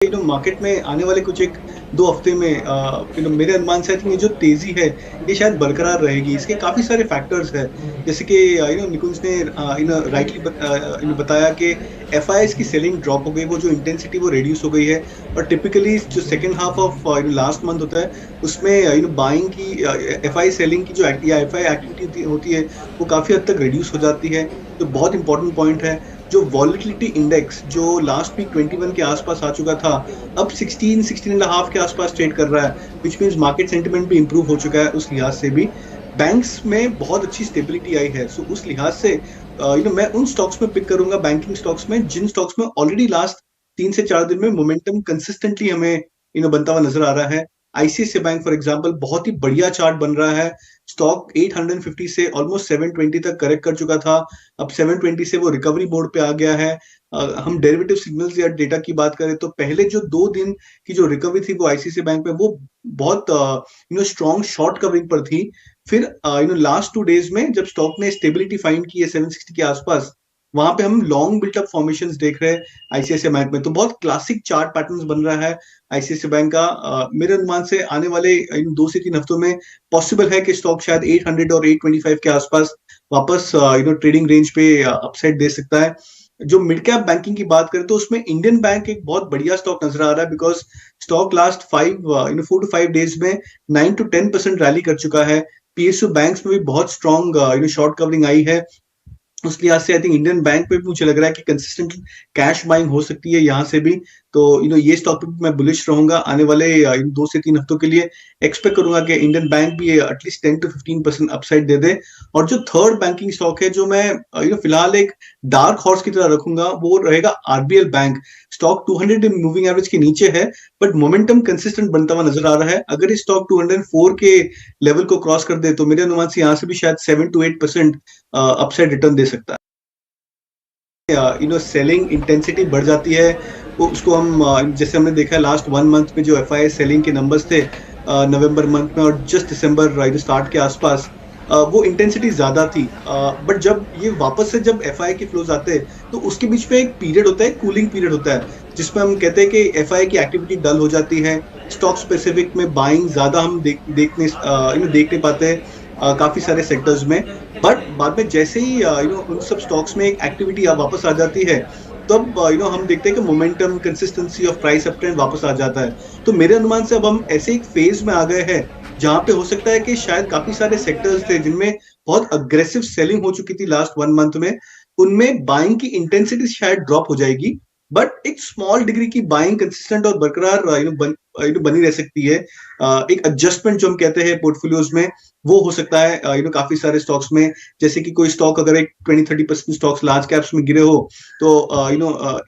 Market में आने वाले कुछ 1-2 हफ्ते में मेरे अनुमान से आई थिंक ये जो तेज़ी है, ये शायद बरकरार रहेगी। इसके काफ़ी सारे फैक्टर्स हैं, जैसे कि निकुंज ने राइटली बताया कि एफआईआईज़ की सेलिंग ड्रॉप हो गई, वो जो इंटेंसिटी वो रिड्यूस हो गई है और टिपिकली जो second half of last month होता है, उसमें बाइंग की एफआई सेलिंग की जो एफआई एक्टिविटी होती है, वो काफ़ी हद तक रिड्यूस हो जाती है। तो बहुत इंपॉर्टेंट पॉइंट है। जो वॉलेटिलिटी इंडेक्स जो लास्ट वीक 21 के आसपास आ चुका था, अब 16 and a half के आसपास ट्रेड कर रहा है, व्हिच मींस मार्केट सेंटिमेंट भी इंप्रूव हो चुका है उस लिहाज से भी। बैंक्स में बहुत अच्छी स्टेबिलिटी आई है, सो उस लिहाज से मैं उन स्टॉक्स में पिक करूंगा, बैंकिंग स्टॉक्स में, जिन स्टॉक्स में ऑलरेडी लास्ट 3 से 4 दिन में मोमेंटम कंसिस्टेंटली हमें बनता हुआ नजर आ रहा है। आईसीआईसीआई बैंक फॉर एग्जांपल बहुत ही बढ़िया चार्ट बन रहा है। स्टॉक 850 से ऑलमोस्ट 720 तक करेक्ट कर चुका था, अब 720 से वो रिकवरी मोड पे आ गया है। हम डेरिवेटिव सिग्नल्स या डेटा की बात करें तो पहले जो 2 दिन की जो रिकवरी थी वो आईसीआईसीआई बैंक में वो बहुत स्ट्रॉन्ग शॉर्ट कवरिंग पर थी। फिर लास्ट 2 डेज में जब स्टॉक ने स्टेबिलिटी फाइंड की है 760 के आसपास, वहां पे हम लॉन्ग बिल्टअप फॉर्मेशंस देख रहे हैं आईसीआईसीआई बैंक में। तो बहुत क्लासिक चार्ट पैटर्न्स बन रहा है आईसीआईसीआई बैंक का। मेरे अनुमान से आने वाले इन 2 से 3 हफ्तों में पॉसिबल है कि स्टॉक शायद 800 और 825 के आसपास वापस ट्रेडिंग रेंज पे अपसाइड दे सकता है। जो मिड कैप बैंकिंग की बात करें तो उसमें इंडियन बैंक एक बहुत बढ़िया स्टॉक नजर आ रहा है, because stock last 4 to 5 days में 9 to 10% रैली कर चुका है। पीएसयू बैंक्स में भी बहुत स्ट्रॉन्ग शॉर्ट कवरिंग आई है। उस लिहाज से आई थिंक इंडियन बैंक पे भी मुझे लग रहा है कि कंसिस्टेंट कैश बाइंग हो सकती है यहाँ से भी। तो ये स्टॉक पे भी मैं बुलिश रहूंगा आने वाले इन 2 से 3 हफ्तों के लिए। एक्सपेक्ट करूंगा कि इंडियन बैंक भी एटलीस्ट 10 to 15% अपसाइड दे दे। और जो थर्ड बैंकिंग स्टॉक है जो मैं फिलहाल एक डार्क हॉर्स की तरह रखूंगा, वो रहेगा RBL bank. Stock 200 moving average के नीचे है, बट मोमेंटम कंसिस्टेंट बनता हुआ नजर आ रहा है। अगर इस स्टॉक 204 के लेवल को क्रॉस कर दे तो मेरे अनुमान से यहाँ से भी शायद 7 to 8% अपसाइड रिटर्न दे सकता है। सेलिंग इंटेंसिटी बढ़ जाती है, उसको हम जैसे हमने देखा है लास्ट 1 मंथ में जो एफआई सेलिंग के नंबर्स थे नवंबर मंथ में और जस्ट दिसंबर स्टार्ट के आसपास, वो इंटेंसिटी ज्यादा थी। बट जब ये वापस से जब एफआई के फ्लोज आते हैं तो उसके बीच में एक पीरियड होता है, कूलिंग पीरियड होता है, जिसमें हम कहते हैं कि एफआई की एक्टिविटी डल हो जाती है। स्टॉक स्पेसिफिक में बाइंग ज्यादा हम देख नहीं पाते हैं काफी सारे सेक्टर्स में। बट बाद में जैसे ही उन सब स्टॉक्स में एक एक्टिविटी वापस आ जाती है, तब हम देखते हैं कि momentum consistency of price up trend वापस आ जाता है। तो मेरे अनुमान से अब हम ऐसे एक फेज में आ गए हैं जहां पे हो सकता है कि शायद काफी सारे सेक्टर्स थे जिनमें बहुत अग्रेसिव सेलिंग हो चुकी थी लास्ट 1 मंथ में, उनमें बाइंग की इंटेंसिटी शायद ड्रॉप हो जाएगी, बट एक स्मॉल डिग्री की बाइंग कंसिस्टेंट और बरकरार बनी रह सकती है। एक एडजस्टमेंट जो हम कहते हैं पोर्टफोलियोज में, वो हो सकता है काफी सारे स्टॉक्स में। जैसे कि कोई स्टॉक अगर एक 20-30% स्टॉक्स लार्ज कैप्स में गिरे हो तो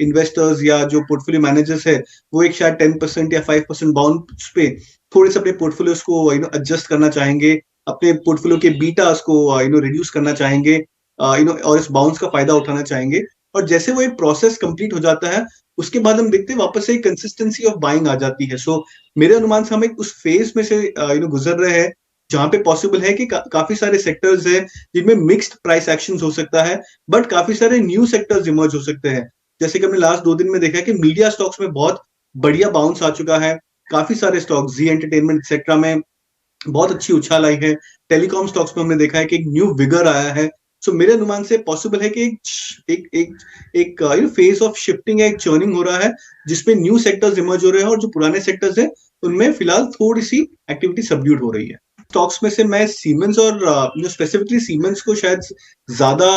इन्वेस्टर्स या जो पोर्टफोलियो मैनेजर्स है वो एक शायद 10% या 5% बाउंस पे थोड़े से अपने पोर्टफोलियोज को एडजस्ट करना चाहेंगे, अपने पोर्टफोलियो के बीटास को रिड्यूस करना चाहेंगे, और इस बाउंस का फायदा उठाना चाहेंगे। और जैसे वो एक प्रोसेस कंप्लीट हो जाता है, उसके बाद हम देखते हैं वापस से कंसिस्टेंसी ऑफ बाइंग आ जाती है। सो मेरे अनुमान से हम एक उस फेज में से गुजर रहे हैं जहां पे पॉसिबल है कि काफी सारे सेक्टर्स है जिनमें मिक्स्ड प्राइस एक्शंस हो सकता है, बट काफी सारे न्यू सेक्टर्स इमर्ज हो सकते हैं। जैसे कि हमने लास्ट 2 दिन में देखा है कि मीडिया स्टॉक्स में बहुत बढ़िया बाउंस आ चुका है। काफी सारे स्टॉक्स जी एंटरटेनमेंट एक्सेट्रा में बहुत अच्छी उछाल आई है। टेलीकॉम स्टॉक्स में हमने देखा है कि एक न्यू विगर आया है। सो मेरे अनुमान से पॉसिबल है कि एक एक एक फेज ऑफ शिफ्टिंग है, एक चर्निंग हो रहा है, जिसमें न्यू सेक्टर्स इमर्ज हो रहे हैं और जो पुराने सेक्टर्स हैं उनमें फिलहाल थोड़ी सी एक्टिविटी सबड्यूड हो रही है। स्टॉक्स में से मैं सीमेंस और स्पेसिफिकली सीमेंस को शायद ज्यादा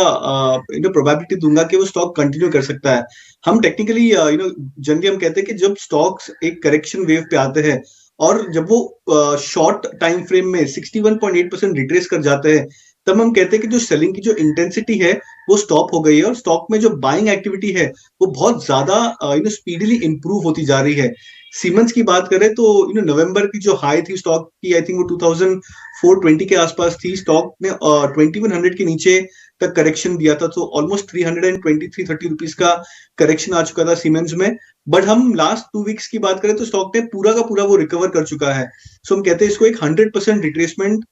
प्रोबेबिलिटी दूंगा कि वो स्टॉक कंटिन्यू कर सकता है। हम टेक्निकली जनरली हम कहते हैं कि जब स्टॉक्स एक करेक्शन वेव पे आते हैं और जब वो शॉर्ट टाइम फ्रेम में 61.8% रिट्रेस कर जाते हैं, तब हम कहते हैं कि जो सेलिंग की जो इंटेंसिटी है वो स्टॉप हो गई है और स्टॉक में जो बाइंग एक्टिविटी है वो बहुत ज्यादा स्पीडीली इंप्रूव होती जा रही है। सीमेंस की बात करें तो नवंबर की जो हाई थी स्टॉक की, आई थिंक वो 2420 के आसपास थी। स्टॉक ने 2100 के नीचे तक करेक्शन दिया था, तो ऑलमोस्ट 320-330 रुपीज का करेक्शन आ चुका था सीमेंस में। बट हम लास्ट 2 वीक्स की बात करें तो स्टॉक ने पूरा का पूरा वो रिकवर कर चुका है। सो हम कहते हैं इसको एक 100% रिट्रेसमेंट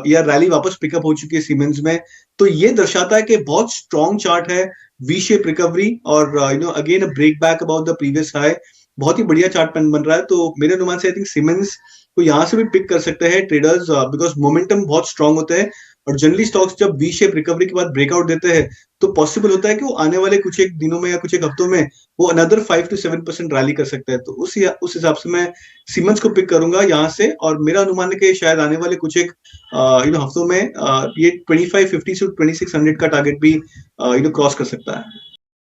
या रैली वापस पिकअप हो चुकी है सीमेंस में। तो ये दर्शाता है कि बहुत स्ट्रॉन्ग चार्ट है, वी शेप रिकवरी और again a break back about the previous high. बहुत ही बढ़िया चार्ट पैटर्न बन रहा है, तो मेरे अनुमान से आई थिंक सीमेंस को यहाँ से भी पिक कर सकते हैं ट्रेडर्स, बिकॉज़ मोमेंटम बहुत स्ट्रॉन्ग होते हैं और जनरली स्टॉक्स जब वी शेप रिकवरी के बाद ब्रेकआउट देते हैं, तो पॉसिबल होता है कि वो आने वाले कुछ एक दिनों में या कुछ एक हफ्तों में वो अनदर 5 टू 7% रैली कर सकता है। तो उस हिसाब से मैं सीमेंस को पिक करूँगा यहाँ से, और मेरा अनुमान है कि शायद आने वाले कुछ एक हफ्तों में ये 2550 से 2600 का टारगेट भी क्रॉस कर सकता है।